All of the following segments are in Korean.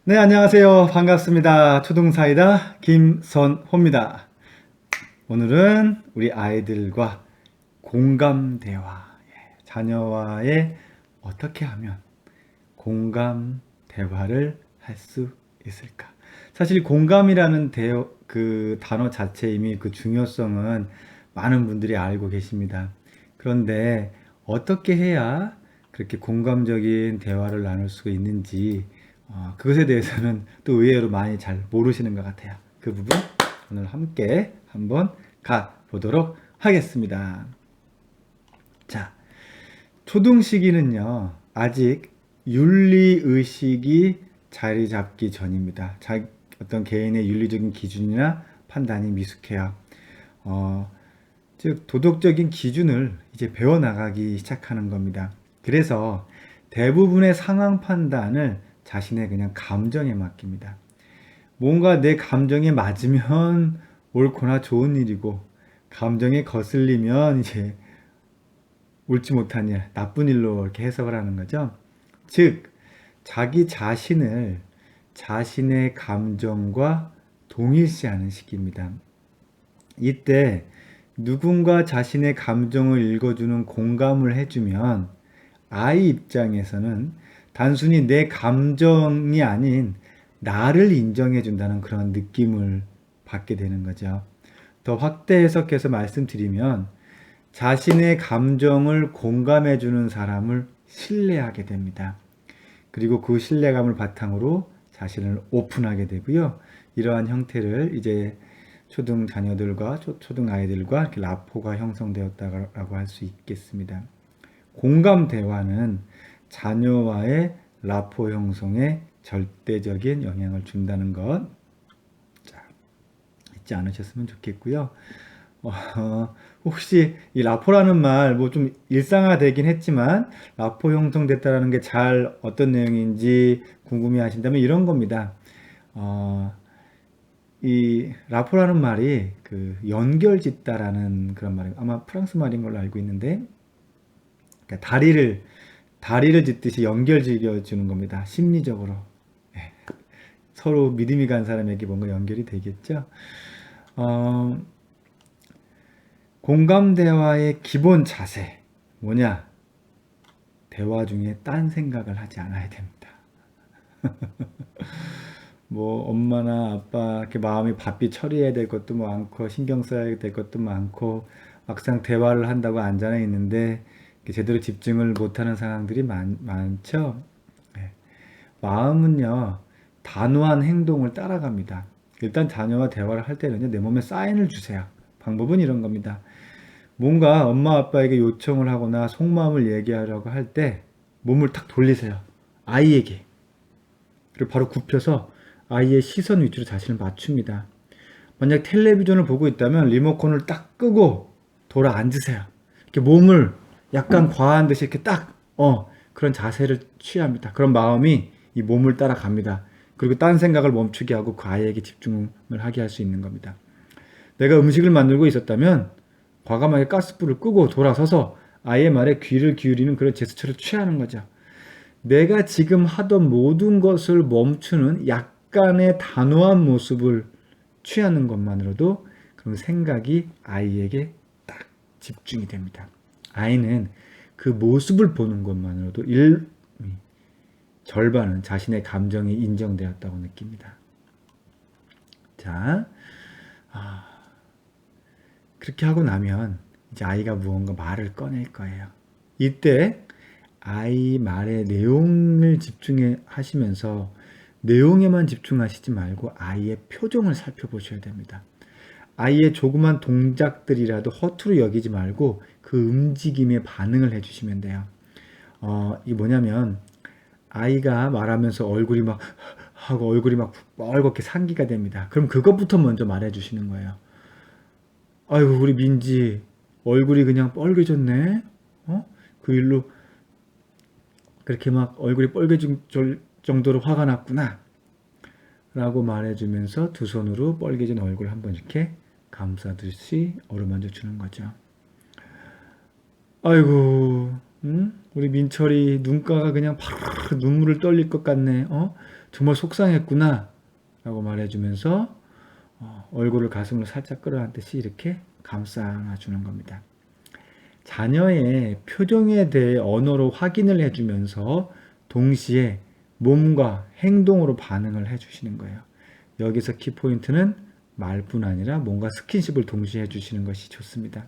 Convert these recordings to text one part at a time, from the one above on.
네, 안녕하세요. 반갑습니다. 초등사이다 김선호입니다. 오늘은 우리 아이들과 공감 대화, 자녀와의 어떻게 하면 공감 대화를 할 수 있을까? 사실 공감이라는 그 단어 자체 이미 그 중요성은 많은 분들이 알고 계십니다. 그런데 어떻게 해야 그렇게 공감적인 대화를 나눌 수가 있는지 그것에 대해서는 또 의외로 많이 잘 모르시는 것 같아요. 그 부분 오늘 함께 한번 가보도록 하겠습니다. 자, 초등 시기는요, 아직 윤리의식이 자리 잡기 전입니다. 어떤 개인의 윤리적인 기준이나 판단이 미숙해요. 즉, 도덕적인 기준을 이제 배워나가기 시작하는 겁니다. 그래서 대부분의 상황 판단을 자신의 그냥 감정에 맡깁니다. 뭔가 내 감정에 맞으면 옳거나 좋은 일이고, 감정에 거슬리면 이제 옳지 못한 일, 나쁜 일로 이렇게 해석을 하는 거죠. 즉, 자기 자신을 자신의 감정과 동일시하는 시기입니다. 이때 누군가 자신의 감정을 읽어주는 공감을 해주면 아이 입장에서는 단순히 내 감정이 아닌 나를 인정해준다는 그런 느낌을 받게 되는 거죠. 더 확대 해석해서 말씀드리면 자신의 감정을 공감해주는 사람을 신뢰하게 됩니다. 그리고 그 신뢰감을 바탕으로 자신을 오픈하게 되고요. 이러한 형태를 이제 초등 자녀들과 초등 아이들과 이렇게 라포가 형성되었다고 할 수 있겠습니다. 공감 대화는 자녀와의 라포 형성에 절대적인 영향을 준다는 것, 자, 잊지 않으셨으면 좋겠고요. 혹시 이 라포라는 말 뭐 좀 일상화되긴 했지만 라포 형성됐다라는 게 잘 어떤 내용인지 궁금해 하신다면 이런 겁니다. 이 라포라는 말이 그 연결짓다라는 그런 말이에요. 아마 프랑스 말인 걸로 알고 있는데, 그러니까 다리를 짓듯이 연결지어 주는 겁니다. 심리적으로. 예. 서로 믿음이 간 사람에게 뭔가 연결이 되겠죠. 어, 공감 대화의 기본 자세 뭐냐? 대화 중에 딴 생각을 하지 않아야 됩니다. 뭐 엄마나 아빠 이렇게 마음이 바삐 처리해야 될 것도 많고 신경 써야 될 것도 많고 막상 대화를 한다고 앉아 있는데 제대로 집중을 못하는 상황들이 많죠. 네. 마음은요 단호한 행동을 따라갑니다. 일단 자녀와 대화를 할 때는요 내 몸에 사인을 주세요. 방법은 이런 겁니다. 뭔가 엄마 아빠에게 요청을 하거나 속마음을 얘기하려고 할 때 몸을 탁 돌리세요. 아이에게. 그리고 바로 굽혀서 아이의 시선 위치로 자신을 맞춥니다. 만약 텔레비전을 보고 있다면 리모컨을 딱 끄고 돌아 앉으세요. 이렇게 몸을 약간 과한 듯이 이렇게 그런 자세를 취합니다. 그런 마음이 이 몸을 따라갑니다. 그리고 딴 생각을 멈추게 하고 그 아이에게 집중을 하게 할 수 있는 겁니다. 내가 음식을 만들고 있었다면 과감하게 가스불을 끄고 돌아서서 아이의 말에 귀를 기울이는 그런 제스처를 취하는 거죠. 내가 지금 하던 모든 것을 멈추는 약간의 단호한 모습을 취하는 것만으로도 그런 생각이 아이에게 딱 집중이 됩니다. 아이는 그 모습을 보는 것만으로도 절반은 자신의 감정이 인정되었다고 느낍니다. 자, 그렇게 하고 나면 이제 아이가 무언가 말을 꺼낼 거예요. 이때 아이 말의 내용을 집중해 하시면서 내용에만 집중하시지 말고 아이의 표정을 살펴보셔야 됩니다. 아이의 조그만 동작들이라도 허투루 여기지 말고 그 움직임에 반응을 해주시면 돼요. 이 뭐냐면 아이가 말하면서 얼굴이 막 하고 얼굴이 막 빨갛게 상기가 됩니다. 그럼 그것부터 먼저 말해주시는 거예요. 아이고 우리 민지 얼굴이 그냥 빨개졌네. 그 일로 그렇게 막 얼굴이 빨개질 정도로 화가 났구나 라고 말해주면서 두 손으로 빨개진 얼굴 한번 이렇게 감싸듯이 어루만져 주는 거죠. 아이고 우리 민철이 눈가가 그냥 파르르 눈물을 떨릴 것 같네. 정말 속상했구나. 라고 말해주면서 얼굴을 가슴으로 살짝 끌어안듯이 이렇게 감싸주는 겁니다. 자녀의 표정에 대해 언어로 확인을 해주면서 동시에 몸과 행동으로 반응을 해주시는 거예요. 여기서 키포인트는 말뿐 아니라 뭔가 스킨십을 동시에 해주시는 것이 좋습니다.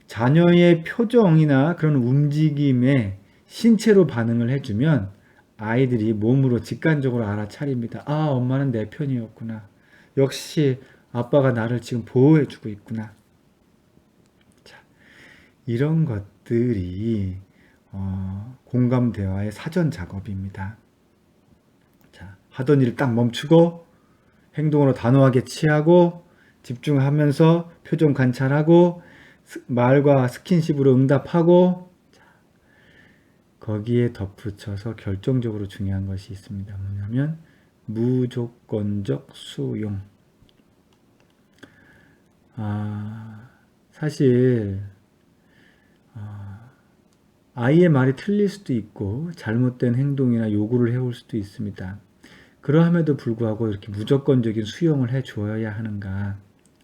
자녀의 표정이나 그런 움직임에 신체로 반응을 해주면 아이들이 몸으로 직관적으로 알아차립니다. 아, 엄마는 내 편이었구나. 역시 아빠가 나를 지금 보호해주고 있구나. 자, 이런 것들이 공감 대화의 사전 작업입니다. 자, 하던 일을 딱 멈추고 행동으로 단호하게 취하고 집중하면서 표정 관찰하고 말과 스킨십으로 응답하고 거기에 덧붙여서 결정적으로 중요한 것이 있습니다. 뭐냐면 무조건적 수용. 사실 아이의 말이 틀릴 수도 있고 잘못된 행동이나 요구를 해올 수도 있습니다. 그러함에도 불구하고 이렇게 무조건적인 수용을 해줘야 하는가?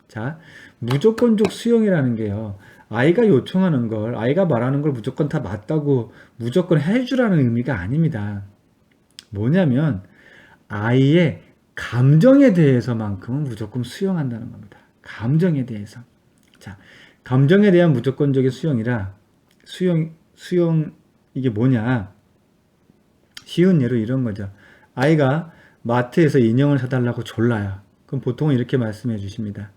자, 무조건적 수용이라는 게요. 아이가 요청하는 걸, 아이가 말하는 걸 무조건 다 맞다고 무조건 해주라는 의미가 아닙니다. 뭐냐면 아이의 감정에 대해서만큼은 무조건 수용한다는 겁니다. 감정에 대해서. 자, 감정에 대한 무조건적인 수용이라 수용 이게 뭐냐? 쉬운 예로 이런 거죠. 아이가 마트에서 인형을 사달라고 졸라요. 그럼 보통은 이렇게 말씀해 주십니다.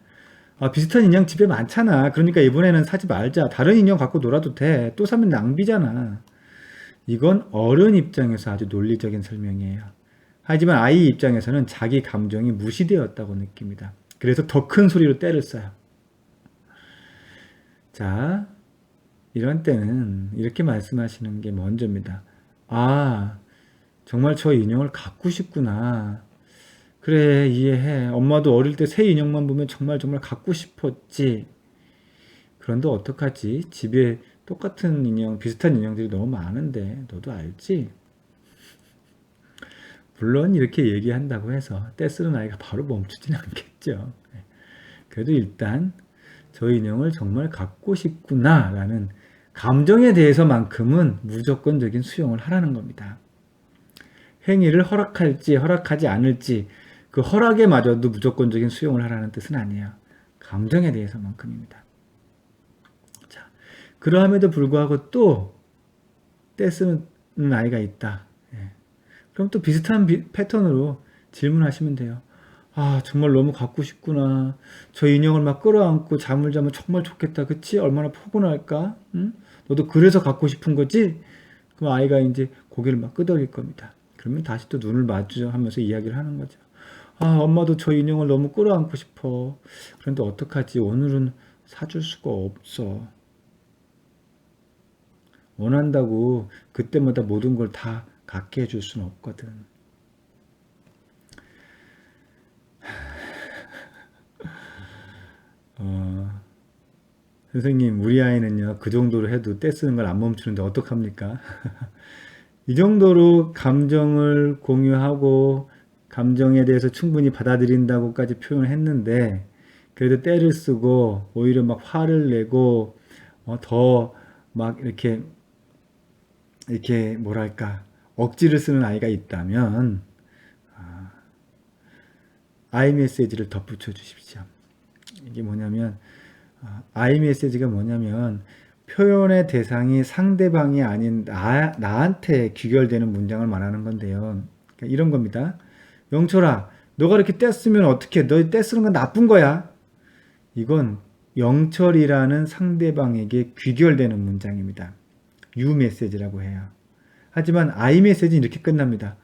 비슷한 인형 집에 많잖아. 그러니까 이번에는 사지 말자. 다른 인형 갖고 놀아도 돼. 또 사면 낭비잖아. 이건 어른 입장에서 아주 논리적인 설명이에요. 하지만 아이 입장에서는 자기 감정이 무시되었다고 느낍니다. 그래서 더 큰 소리로 때를 써요. 자, 이런 때는 이렇게 말씀하시는 게 먼저입니다. 정말 저 인형을 갖고 싶구나. 그래, 이해해. 엄마도 어릴 때 새 인형만 보면 정말 갖고 싶었지. 그런데 어떡하지? 집에 똑같은 인형, 비슷한 인형들이 너무 많은데 너도 알지? 물론 이렇게 얘기한다고 해서 떼쓰는 아이가 바로 멈추진 않겠죠. 그래도 일단 저 인형을 정말 갖고 싶구나 라는 감정에 대해서만큼은 무조건적인 수용을 하라는 겁니다. 행위를 허락할지 허락하지 않을지 그 허락에 마저도 무조건적인 수용을 하라는 뜻은 아니에요. 감정에 대해서만큼입니다. 자, 그러함에도 불구하고 또 떼쓰는 아이가 있다. 그럼 또 비슷한 패턴으로 질문하시면 돼요. 정말 너무 갖고 싶구나. 저 인형을 막 끌어안고 잠을 자면 정말 좋겠다. 그치? 얼마나 포근할까? 응? 너도 그래서 갖고 싶은 거지? 그럼 아이가 이제 고개를 막 끄덕일 겁니다. 그러면 다시 또 눈을 마주하면서 이야기를 하는 거죠. 엄마도 저 인형을 너무 끌어안고 싶어. 그런데 어떡하지? 오늘은 사줄 수가 없어. 원한다고 그때마다 모든 걸 다 갖게 해줄 수는 없거든. 선생님, 우리 아이는요, 그 정도로 해도 떼쓰는 걸 안 멈추는데 어떡합니까? 이 정도로 감정을 공유하고 감정에 대해서 충분히 받아들인다고까지 표현을 했는데 그래도 떼를 쓰고 오히려 막 화를 내고 더 막 이렇게 뭐랄까 억지를 쓰는 아이가 있다면 아이메시지를 덧붙여 주십시오. 이게 뭐냐면 아이메시지가 뭐냐면 표현의 대상이 상대방이 아닌 나한테 귀결되는 문장을 말하는 건데요. 그러니까 이런 겁니다. 영철아, 너가 이렇게 떼쓰면 어떡해? 너 떼쓰는 건 나쁜 거야. 이건 영철이라는 상대방에게 귀결되는 문장입니다. 유 메시지라고 해요. 하지만 I 메시지는 이렇게 끝납니다.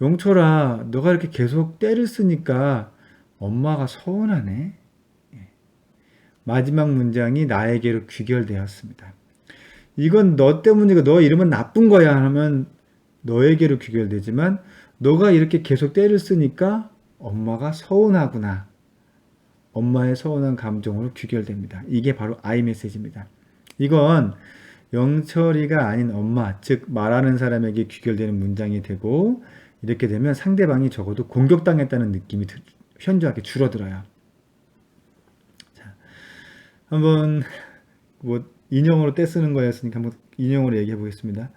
영철아, 너가 이렇게 계속 떼를 쓰니까 엄마가 서운하네. 마지막 문장이 나에게로 귀결되었습니다. 이건 너 때문이고 너 이러면 나쁜 거야 하면 너에게로 귀결되지만 너가 이렇게 계속 떼를 쓰니까 엄마가 서운하구나. 엄마의 서운한 감정으로 귀결됩니다. 이게 바로 I 메시지입니다. 이건 영철이가 아닌 엄마, 즉 말하는 사람에게 귀결되는 문장이 되고 이렇게 되면 상대방이 적어도 공격당했다는 느낌이 현저하게 줄어들어요. 자, 한번 뭐 인형으로 떼쓰는 거였으니까 한번 인형으로 얘기해 보겠습니다.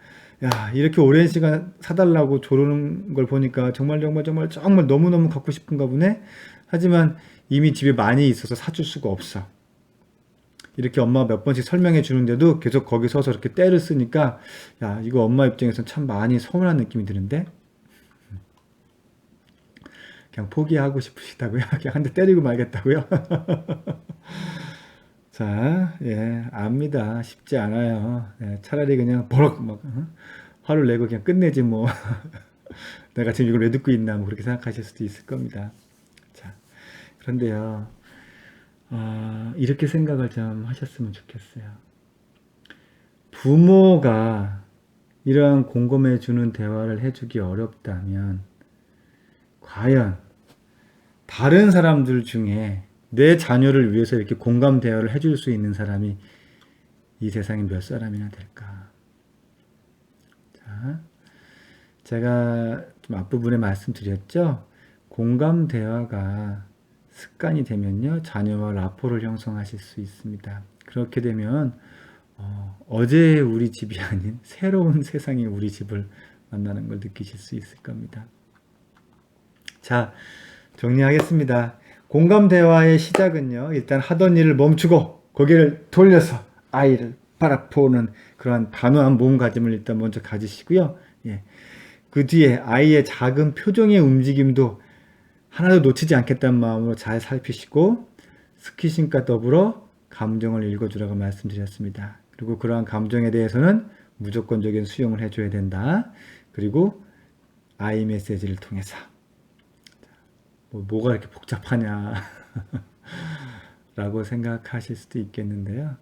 야, 이렇게 오랜 시간 사달라고 조르는 걸 보니까 정말 너무너무 갖고 싶은가 보네. 하지만 이미 집에 많이 있어서 사줄 수가 없어. 이렇게 엄마가 몇 번씩 설명해 주는데도 계속 거기 서서 이렇게 떼를 쓰니까 야, 이거 엄마 입장에서는 참 많이 서운한 느낌이 드는데 그냥 포기하고 싶으시다고요? 그냥 한 대 때리고 말겠다고요? 자, 예, 압니다. 쉽지 않아요. 예, 차라리 그냥 버럭 막 화를 내고 그냥 끝내지 뭐. 내가 지금 이걸 왜 듣고 있나 뭐 그렇게 생각하실 수도 있을 겁니다. 자, 그런데요, 이렇게 생각을 좀 하셨으면 좋겠어요. 부모가 이러한 공감해 주는 대화를 해주기 어렵다면 과연 다른 사람들 중에 내 자녀를 위해서 이렇게 공감 대화를 해줄 수 있는 사람이 이 세상에 몇 사람이나 될까? 자, 제가 좀 앞부분에 말씀드렸죠? 공감 대화가 습관이 되면요, 자녀와 라포를 형성하실 수 있습니다. 그렇게 되면 어제의 우리 집이 아닌 새로운 세상의 우리 집을 만나는 걸 느끼실 수 있을 겁니다. 자, 정리하겠습니다. 공감 대화의 시작은요, 일단 하던 일을 멈추고 고개를 돌려서 아이를 바라보는 그러한 단호한 몸가짐을 일단 먼저 가지시고요. 예. 그 뒤에 아이의 작은 표정의 움직임도 하나도 놓치지 않겠다는 마음으로 잘 살피시고 스키싱과 더불어 감정을 읽어주라고 말씀드렸습니다. 그리고 그러한 감정에 대해서는 무조건적인 수용을 해줘야 된다. 그리고 아이 메시지를 통해서 뭐가 이렇게 복잡하냐 라고 생각하실 수도 있겠는데요.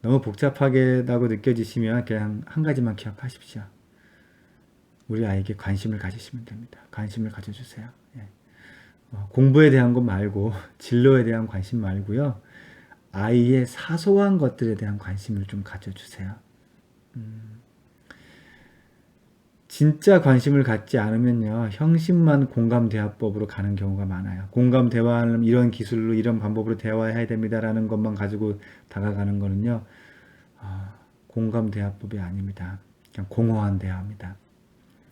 너무 복잡하게라고 느껴지시면 그냥 한 가지만 기억하십시오. 우리 아이에게 관심을 가지시면 됩니다. 관심을 가져주세요. 예. 공부에 대한 것 말고 진로에 대한 관심 말고요. 아이의 사소한 것들에 대한 관심을 좀 가져주세요. 진짜 관심을 갖지 않으면요, 형식만 공감대화법으로 가는 경우가 많아요. 공감대화는 이런 기술로 이런 방법으로 대화해야 됩니다라는 것만 가지고 다가가는 거는요, 공감대화법이 아닙니다. 그냥 공허한 대화입니다.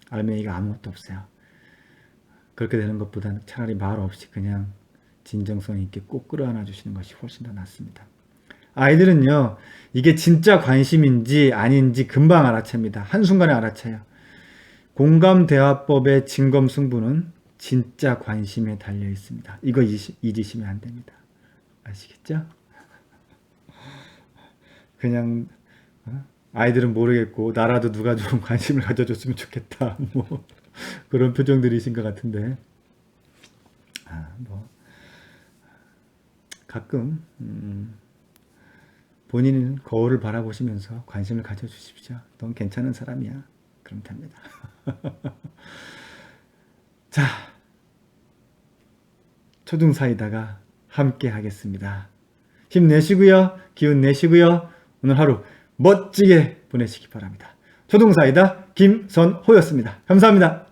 알맹이가 아무것도 없어요. 그렇게 되는 것보다는 차라리 말 없이 그냥 진정성 있게 꼭 끌어안아 주시는 것이 훨씬 더 낫습니다. 아이들은요, 이게 진짜 관심인지 아닌지 금방 알아챕니다. 한순간에 알아채요. 공감대화법의 진검승부는 진짜 관심에 달려 있습니다. 이거 잊으시면 안 됩니다. 아시겠죠? 그냥 아이들은 모르겠고 나라도 누가 좀 관심을 가져줬으면 좋겠다. 뭐 그런 표정들이신 것 같은데 뭐 가끔 본인은 거울을 바라보시면서 관심을 가져주십시오. 넌 괜찮은 사람이야. 그럼 됩니다. 자, 초등사이다가 함께 하겠습니다. 힘내시고요. 기운 내시고요. 오늘 하루 멋지게 보내시기 바랍니다. 초등사이다 김선호였습니다. 감사합니다.